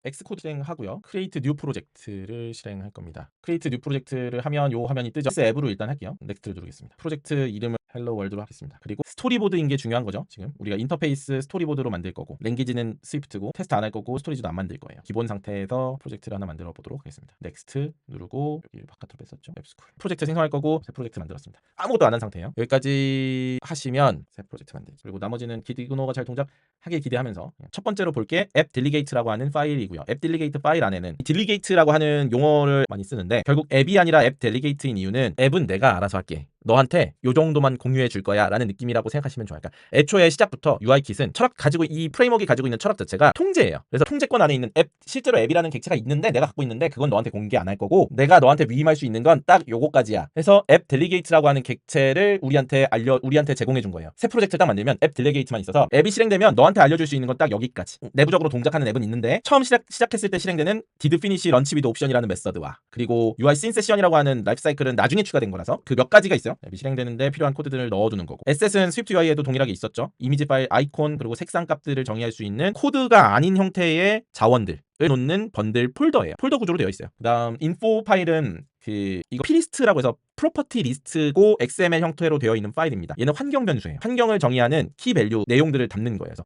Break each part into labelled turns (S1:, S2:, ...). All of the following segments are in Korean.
S1: 엑스코드 실행하고요. 크리에이트 뉴 프로젝트를 실행할 겁니다. 크리에이트 뉴 프로젝트를 하면 요 화면이 뜨죠. 앱으로 일단 할게요. 넥스트를 누르겠습니다. 프로젝트 이름을 헬로 월드로 하겠습니다. 그리고 스토리보드인 게 중요한 거죠. 지금 우리가 인터페이스 스토리보드로 만들 거고, 랭귀지는 스위프트고, 테스트 안 할 거고, 스토리지도 안 만들 거예요. 기본 상태에서 프로젝트를 하나 만들어 보도록 하겠습니다. 넥스트 누르고, 여기 바깥으로 뺐었죠. 웹스쿨 프로젝트 생성할 거고, 새 프로젝트 만들었습니다. 아무것도 안 한 상태예요. 여기까지 하시면 새 프로젝트 만들기. 그리고 나머지는 기디그노가 잘 동작하길 기대하면서, 첫 번째로 볼 게 앱 딜리게이트라고 하는 파일이고요. 앱 딜리게이트 파일 안에는 딜리게이트라고 하는 용어를 많이 쓰는데, 결국 앱이 아니라 앱 딜리게이트인 이유는 앱은 내가 알아서 할게, 너한테 요 정도만 공유해 줄 거야 라는 느낌이라고 생각하시면 좋아요. 그러니까 애초에 시작부터 UI킷은 이 프레임워크가 가지고 있는 철학 자체가 통제예요. 그래서 통제권 안에 있는 앱, 실제로 앱이라는 객체가 있는데 내가 갖고 있는데 그건 너한테 공개 안 할 거고, 내가 너한테 위임할 수 있는 건 딱 요거까지야. 해서 앱 딜리게이트라고 하는 객체를 우리한테 제공해 준 거예요. 새 프로젝트 딱 만들면 앱 딜리게이트만 있어서 앱이 실행되면 너한테 알려줄 수 있는 건 딱 여기까지. 내부적으로 동작하는 앱은 있는데, 처음 시작했을 때 실행되는 did finish launch with 옵션이라는 메서드와, 그리고 UI sync session이라고 하는 라이프 사이클은 나중에 추가된 거라서 그 몇 가지가 있어요. 앱이 실행되는데 필요한 코드들을 넣어두는 거고, 에셋은 스위프트 UI에도 동일하게 있었죠. 이미지 파일, 아이콘, 그리고 색상 값들을 정의할 수 있는 코드가 아닌 형태의 자원들을 놓는 번들 폴더예요. 폴더 구조로 되어 있어요. 그다음 인포 파일은 이거 plist라고 해서 프로퍼티 리스트고 XML 형태로 되어 있는 파일입니다. 얘는 환경 변수예요. 환경을 정의하는 키 밸류 내용들을 담는 거예요. 그래서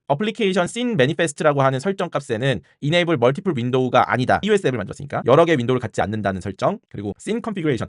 S1: 어플리케이션 씬 매니페스트라고 하는 설정 값에는 enable multiple window가 아니다. iOS 앱을 만들었으니까 여러 개의 윈도우를 갖지 않는다는 설정, 그리고 씬 컨피그레이션,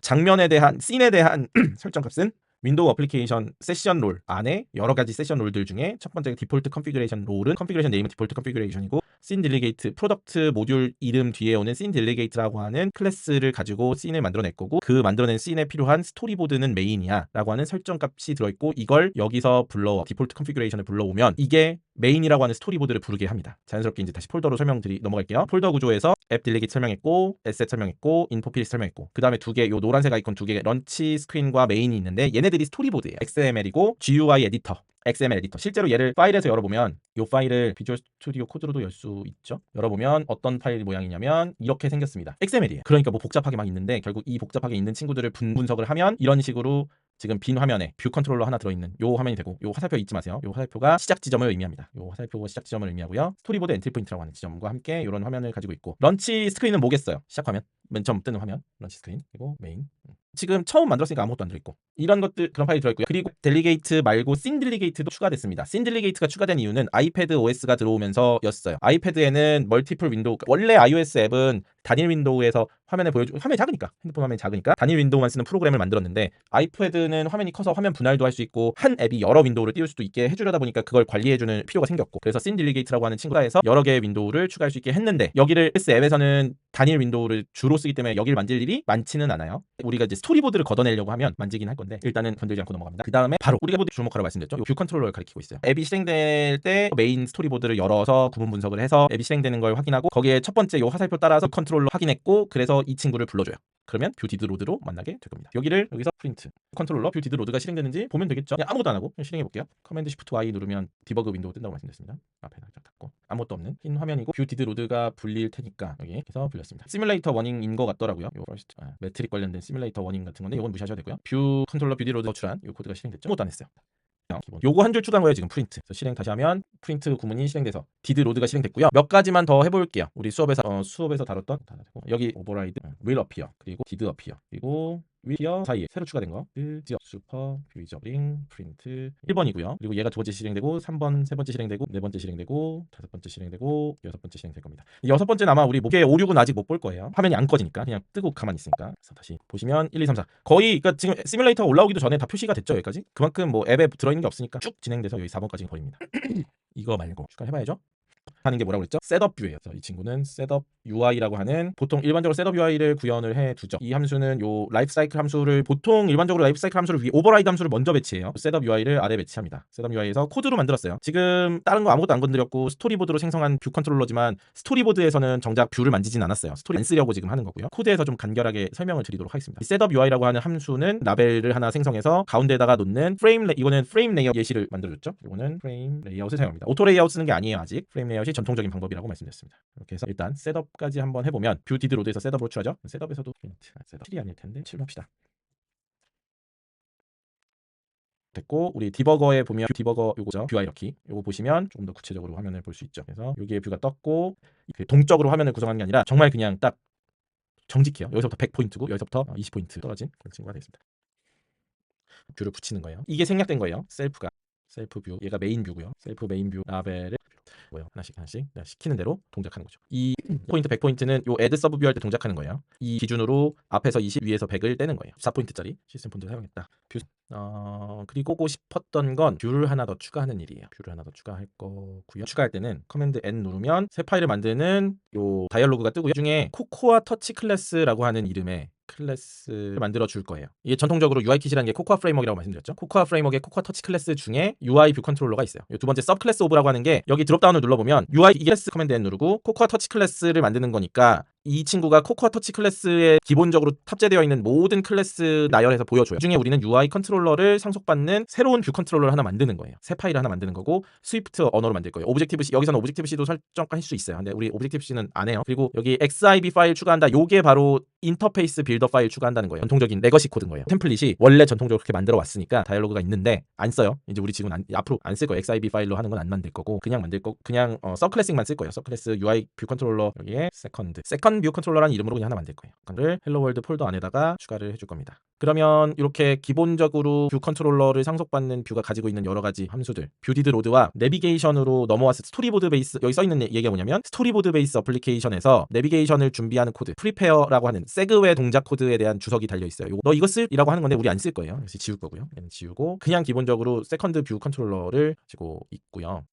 S1: 씬에 대한 설정 값은 윈도우 어플리케이션 세션 롤 안에 여러 가지 세션 롤들 중에 첫 번째 디폴트 컨피그레이션 롤은 컨피그레이션 네임은 디폴트 컨피그레이션이고, 씬 딜리게이트 프로덕트 모듈 이름 뒤에 오는 씬 딜리게이트라고 하는 클래스를 가지고 씬을 만들어낼 거고, 그 만들어낸 씬에 필요한 스토리보드는 메인이야 라고 하는 설정 값이 들어있고, 이걸 여기서 디폴트 컨피그레이션을 불러오면 이게 메인이라고 하는 스토리보드를 부르게 합니다. 자연스럽게 이제 다시 폴더로 넘어갈게요. 폴더 구조에서 앱 딜리게이트 설명했고, 에셋 설명했고, 인포 필리스트 설명했고, 그 다음에 요 노란색 아이콘 두 개, 런치 스크린과 메인이 있는데 얘네들이 스토리보드예요. XML이고 GUI 에디터, XML 에디터. 실제로 얘를 파일에서 열어보면, 이 파일을 비주얼 스튜디오 코드로도 열 수 있죠. 열어보면 어떤 파일 모양이냐면 이렇게 생겼습니다. XML이에요. 그러니까 뭐 복잡하게 막 있는데, 결국 이 복잡하게 있는 친구들을 분석을 하면 이런 식으로 지금 빈 화면에 뷰 컨트롤러 하나 들어있는 요 화면이 되고, 요 화살표 잊지 마세요. 요 화살표가 시작 지점을 의미합니다. 요 화살표가 시작 지점을 의미하고요. 스토리보드 엔트리 포인트라고 하는 지점과 함께 이런 화면을 가지고 있고, 런치 스크린은 뭐겠어요? 시작 화면, 맨 처음 뜨는 화면, 런치 스크린, 그리고 메인. 지금 처음 만들었으니까 아무것도 안 들어있고, 이런 것들, 그런 파일이 들어있고요. 그리고 딜리게이트 말고 씬 딜리게이트도 추가됐습니다. 씬 딜리게이트가 추가된 이유는 아이패드 OS가 들어오면서였어요. 아이패드에는 멀티플 윈도우, 원래 iOS 앱은 단일 윈도우에서 화면이 작으니까, 핸드폰 화면이 작으니까 단일 윈도우만 쓰는 프로그램을 만들었는데, 아이패드는 화면이 커서 화면 분할도 할 수 있고 한 앱이 여러 윈도우를 띄울 수도 있게 해주려다 보니까 그걸 관리해주는 필요가 생겼고, 그래서 씬 딜리게이트라고 하는 친구가 해서 여러 개의 윈도우를 추가할 수 있게 했는데, 여기를 iOS 앱에서는 단일 윈도우를 주로 쓰기 때문에 여기를 만질 일이 많지는 않아요. 우리가 이제 스토리보드를 걷어내려고 하면 만지긴 할 건데, 일단은 건들지 않고 넘어갑니다. 그 다음에 바로 우리가 주목하라고 말씀드렸죠. 뷰 컨트롤러를 가리키고 있어요. 앱이 실행될 때 메인 스토리보드를 열어서 구분 분석을 해서 앱이 실행되는 걸 확인하고, 거기에 첫 번째 요 화살표 따라서 컨트롤러 확인했고, 그래서 이 친구를 불러줘요. 그러면 뷰 디드 로드로 만나게 될 겁니다. 여기서 프린트 컨트롤러 뷰 디드 로드가 실행되는지 보면 되겠죠. 그냥 아무것도 안 하고 실행해 볼게요. 커맨드 시프트 Y 누르면 디버그 윈도우 뜬다고 말씀드렸습니다. 앞에 살짝 닫고 아무것도 없는 흰 화면이고, 뷰 디드 로드가 불릴 테니까 여기서 불렸습니다. 시뮬레이터 워닝인 것 같더라고요. 요 퍼스트 매트릭 관련된 시뮬레이터 워닝 같은 건데, 이건 무시하셔도 되고요. 뷰 컨트롤러 뷰 디드 로드 호출한 요 코드가 실행됐죠. 아무것도 안 했어요. 기본 요거 한 줄 추가한 거예요. 지금 프린트. 실행 다시 하면 프린트 구문이 실행돼서 디드 로드가 실행됐고요. 몇 가지만 더 해볼게요. 우리 수업에서 다뤘던 여기 오버라이드 will appear, 그리고 did appear, 그리고 will appear 사이에 새로 추가된 거 슈퍼 뷰저링 프린트 1번이고요. 그리고 얘가 두 번째 실행되고, 3번 세 번째 실행되고, 네 번째 실행되고, 다섯 번째 실행되고, 여섯 번째 실행될 겁니다. 여섯 번째는 아마 우리 목표의 5, 6은 아직 못 볼 거예요. 화면이 안 꺼지니까 그냥 뜨고 가만히 있으니까. 그래서 다시 보시면 1, 2, 3, 4 거의, 그러니까 지금 시뮬레이터가 올라오기도 전에 다 표시가 됐죠. 여기까지. 그만큼 뭐 앱에 들어있는 게 없으니까 쭉 진행돼서 여기 4번까지 버립니다. 이거 말고 추가해봐야죠. 하는 게 뭐라고 그랬죠? 셋업 뷰예요. 이 친구는 셋업 UI라고 하는, 보통 일반적으로 셋업 UI를 구현을 해 두죠. 이 함수는 요 라이프 사이클 함수를, 보통 일반적으로 라이프 사이클 함수를 위에 오버라이드 함수를 먼저 배치해요. 셋업 UI를 아래 배치합니다. 셋업 UI에서 코드로 만들었어요. 지금 다른 거 아무것도 안 건드렸고 스토리보드로 생성한 뷰 컨트롤러지만, 스토리보드에서는 정작 뷰를 만지진 않았어요. 스토리 안 쓰려고 지금 하는 거고요. 코드에서 좀 간결하게 설명을 드리도록 하겠습니다. 이 셋업 UI라고 하는 함수는 라벨을 하나 생성해서 가운데다가 놓는 이거는 프레임 레이아웃 예시를 만들어줬죠. 이거는 프레임 레이아웃을 사용합니다. 오토 레이아웃 쓰는 게 아니에요. 아직 프레임 레이아웃이 전통적인 방법이라고 말씀드렸습니다. 이렇게 해서 일단 셋업까지 한번 해보면, 뷰 디드 로드에서 셋업으로 추하죠. 셋업에서도 셋업 7이 아닐 텐데 7로 합시다. 됐고 우리 디버거에 보면 디버거 요거죠. 뷰 하이러키 요거 보시면 조금 더 구체적으로 화면을 볼 수 있죠. 그래서 여기에 뷰가 떴고 동적으로 화면을 구성하는 게 아니라 정말 그냥 딱 정직해요. 여기서부터 100포인트고 여기서부터 20포인트 떨어진 그런 친구가 되겠습니다. 뷰를 붙이는 거예요. 이게 생략된 거예요. 셀프가 셀프 뷰 얘가 메인 뷰고요. 셀프 메인 뷰 라벨을 뭐요 하나씩 내가 시키는 대로 동작하는 거죠. 이 포인트 100포인트는 요 애드 서브 뷰 할 때 동작하는 거예요. 이 기준으로 앞에서 20 위에서 100을 떼는 거예요. 4포인트짜리 시스템 폰트를 사용했다. 뷰 그리고 하고 싶었던 건 뷰를 하나 더 추가하는 일이에요. 뷰를 하나 더 추가할 거고요. 추가할 때는 커맨드 N 누르면 새 파일을 만드는 요 다이얼로그가 뜨고요. 이 중에 코코아 터치 클래스라고 하는 이름의 클래스를 만들어 줄 거예요. 이게 전통적으로 UI 킷이라는 게 코코아 프레임워크라고 말씀드렸죠. 코코아 프레임워크의 코코아 터치 클래스 중에 UI 뷰 컨트롤러가 있어요. 두 번째 서브 클래스 오브라고 하는 게 여기 드롭다운을 눌러보면 UI 이게 클래스 커맨드 N 누르고 코코아 터치 클래스를 만드는 거니까 이 친구가 코코아 터치 클래스에 기본적으로 탑재되어 있는 모든 클래스 나열해서 보여줘요. 그 중에 우리는 UI 컨트롤러를 상속받는 새로운 뷰 컨트롤러를 하나 만드는 거예요. 새 파일을 하나 만드는 거고 스위프트 언어로 만들 거예요. 오브젝티브 C 여기서는 오브젝티브 C도 설정할 수 있어요. 근데 우리 오브젝티브 C는 안 해요. 그리고 여기 XIB 파일 추가한다. 요게 바로 인터페이스 빌더 파일 추가한다는 거예요. 전통적인 레거시 코드인 거예요. 템플릿이 원래 전통적으로 그렇게 만들어 왔으니까 다이얼로그가 있는데 안 써요. 이제 우리 지금 앞으로 안 쓸 거예요. XIB 파일로 하는 건 안 만들 거고 그냥 만들 거 그냥 서클래식만 쓸 거예요. 서클래스 UI 뷰 컨트롤러 여기에 세컨드 뷰 컨트롤러라는 이름으로 그냥 하나 만들 거예요. 그걸 헬로 월드 폴더 안에다가 추가를 해줄 겁니다. 그러면 이렇게 기본적으로 뷰 컨트롤러를 상속받는 뷰가 가지고 있는 여러 가지 함수들 뷰디드 로드와 내비게이션으로 넘어왔을 스토리보드 베이스 여기 써 있는 얘기가 뭐냐면 스토리보드 베이스 어플리케이션에서 내비게이션을 준비하는 코드 프리페어라고 하는 세그웨 동작 코드에 대한 주석이 달려 있어요. 너 이거 쓸이라고 하는 건데 우리 안 쓸 거예요. 그래서 지울 거고요. 얘는 지우고 그냥 기본적으로 세컨드 뷰 컨트롤러를 가지고 있고요.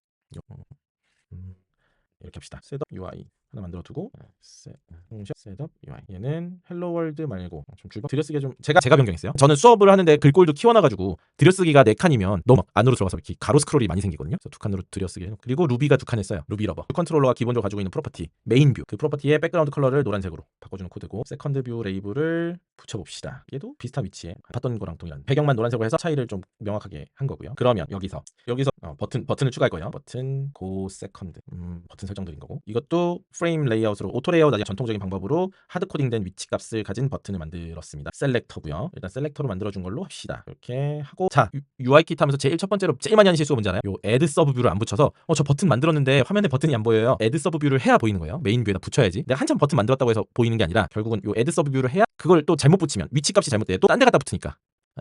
S1: 이렇게 합시다. 셋업 UI 하나 만들어 두고 셋업 UI 얘는 헬로 월드 말고 좀 들여쓰기가 좀 제가 변경했어요. 저는 수업을 하는데 글꼴도 키워놔가지고 들여쓰기가 4칸이면 너무 안으로 들어가서 이렇게 가로 스크롤이 많이 생기거든요. 그래서 2칸으로 들여쓰기 해놓고 그리고 루비가 2칸을 써요. 루비 러버 컨트롤러가 기본적으로 가지고 있는 프로퍼티 메인 뷰 그 프로퍼티의 백그라운드 컬러를 노란색으로 바꿔주는 코드고 세컨드 뷰 레이블을 붙여봅시다. 얘도 비슷한 위치에 봤던 거랑 동일한 배경만 노란색으로 해서 차이를 좀 명확하게 한 거고요. 그러면 여기서 버튼을 추가할 거예요. 버튼 고 세컨드 버튼 설정드린 거고 이것도 프레임 레이아웃으로 오토 레이아웃 아니라 전통적인 방법으로 하드 코딩된 위치 값을 가진 버튼을 만들었습니다. 셀렉터고요. 일단 셀렉터로 만들어준 걸로 합시다. 이렇게 하고 자 UI 킷 하면서 제일 첫 번째로 제일 많이 하는 실수가 뭔지 알아요? 요 애드 서브 뷰를 안 붙여서 저 버튼 만들었는데 화면에 버튼이 안 보여요. 애드 서브 뷰를 해야 보이는 거예요. 메인 뷰에다 붙여야지. 내가 한참 버튼 만들었다고 해서 보이는 게 아니라 결국은 요 애드 서브 뷰를 해야 그걸 또 잘못 붙이면 위치 값이 잘못돼 또 딴 데 갖다 붙으니까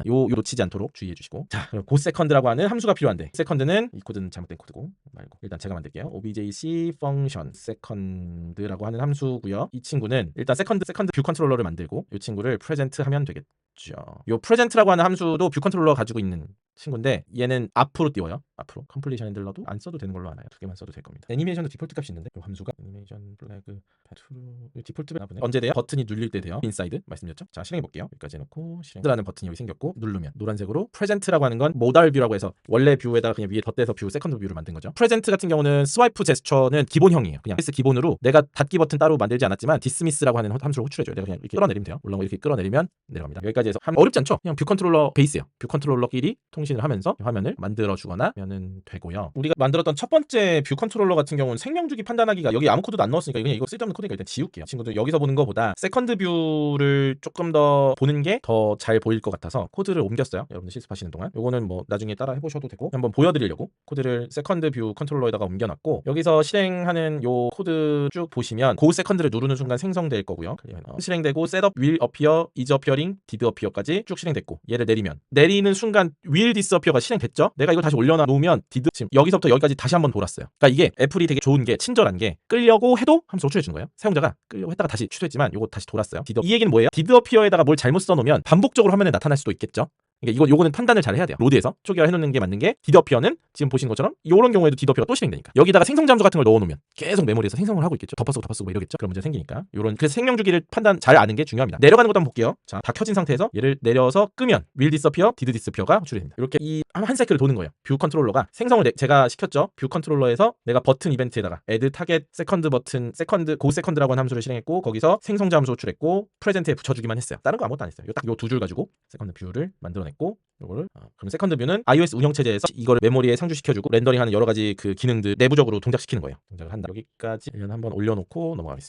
S1: 요 놓치지 않도록 주의해 주시고 자 그럼 고 세컨드라고 하는 함수가 필요한데 세컨드는 이 코드는 잘못된 코드고 말고 일단 제가 만들게요. objc function second라고 하는 함수고요. 이 친구는 일단 세컨드 뷰 컨트롤러를 만들고 이 친구를 present 하면 되겠죠. 요 present라고 하는 함수도 뷰 컨트롤러가 가지고 있는 친구인데 얘는 앞으로 띄워요. 앞으로 컴플리션 핸들러도 안 써도 되는 걸로 알아요. 2개만 써도 될 겁니다. 애니메이션도 디폴트 값이 있는데 이 함수가 애니메이션 플래그 디폴트 나보네. 언제 돼요? 버튼이 눌릴 때 돼요. 인사이드 말씀드렸죠? 자 실행해 볼게요. 여기까지 해놓고 실행라는 버튼이 여기 생겼고 누르면 노란색으로 프레젠트라고 하는 건 모달 뷰라고 해서 원래 뷰에다가 그냥 위에 덧대서 뷰 세컨드 뷰를 만든 거죠. 프레젠트 같은 경우는 스와이프 제스처는 기본형이에요. 그냥 기본으로 내가 닫기 버튼 따로 만들지 않았지만 디스미스라고 하는 함수를 호출해줘요. 내가 그냥 이렇게 끌어내리면 돼요. 올라온 거 이렇게 끌어내리면 내려갑니다. 여기까지 해서 어렵지 않죠? 그냥 뷰 컨트롤러 베이스예요. 뷰 컨트롤러끼리 통신을 하면서 화면을 만들어주거나 하면 되고요. 우리가 만들었던 첫 번째 뷰 컨트롤러 같은 경우는 생명주기 판단하기가 여기 아무 코드도 안 넣었으니까 그냥 이거 쓸데없는 코드니까 일단 지울게요. 친구들 여기서 보는 거보다 세컨드 뷰를 조금 더 보는 게 더 잘 보일 것 같아서 코드를 옮겼어요. 여러분들 실습하시는 동안 요거는 뭐 나중에 따라 해보셔도 되고 한번 보여드리려고 코드를 세컨드 뷰 컨트롤러에다가 옮겨놨고 여기서 실행하는 요 코드 쭉 보시면 고 세컨드를 누르는 순간 생성될 거고요. 실행되고 셋업 윌 어피어 이즈 어피어링 디드 어피어까지 쭉 실행됐고 얘를 내리는 순간 윌 디스어피어가 실행됐죠. 내가 이걸 다시 올려놔 놓으면 디드 지금 여기서부터 여기까지 다시 한번 돌았어요. 그러니까 이게 애플이 되게 좋은 게 친절한 게 끌려고 해도 함수 호출해 주는 거예요. 사용자가 끌려고 했다가 다시 취소했지만 요거 다시 돌았어요. 이 얘기는 뭐예요? 디드 어피어에다가 뭘 잘못 써놓으면 반복적으로 화면에 나타날 수도 있겠죠. 그러니까 요거는 판단을 잘 해야 돼요. 로드에서 초기화 해놓는 게 맞는 게 디더피어는 지금 보시는 것처럼 이런 경우에도 디더피어가 또 실행되니까 여기다가 생성 잠수 같은 걸 넣어놓으면 계속 메모리에서 생성을 하고 있겠죠. 덮어쓰고 뭐 이러겠죠. 그런 문제 생기니까 그래서 생명주기를 판단 잘 아는 게 중요합니다. 내려가는 것도 한번 볼게요. 자, 다 켜진 상태에서 얘를 내려서 끄면 윌 디스어피어, 디드 디스어피어가 호출이 됩니다. 이렇게 이 한 사이클을 도는 거예요. 뷰 컨트롤러가 생성을 제가 시켰죠. 뷰 컨트롤러에서 내가 버튼 이벤트에다가 add 타겟 세컨드 버튼 고 세컨드라고 하는 함수를 실행했고 거기서 생성자 함수 호출했고 프레젠트에 붙여주기만 했어요. 다른 거 아무것도 안 했어요. 딱 요 두 줄 가지고 세컨드 뷰를 만들어냈고 요거를 그럼 세컨드 뷰는 iOS 운영체제에서 이거를 메모리에 상주시켜주고 렌더링하는 여러 가지 그 기능들 내부적으로 동작시키는 거예요. 동작을 한다. 여기까지 한번 올려놓고 넘어가겠습니다.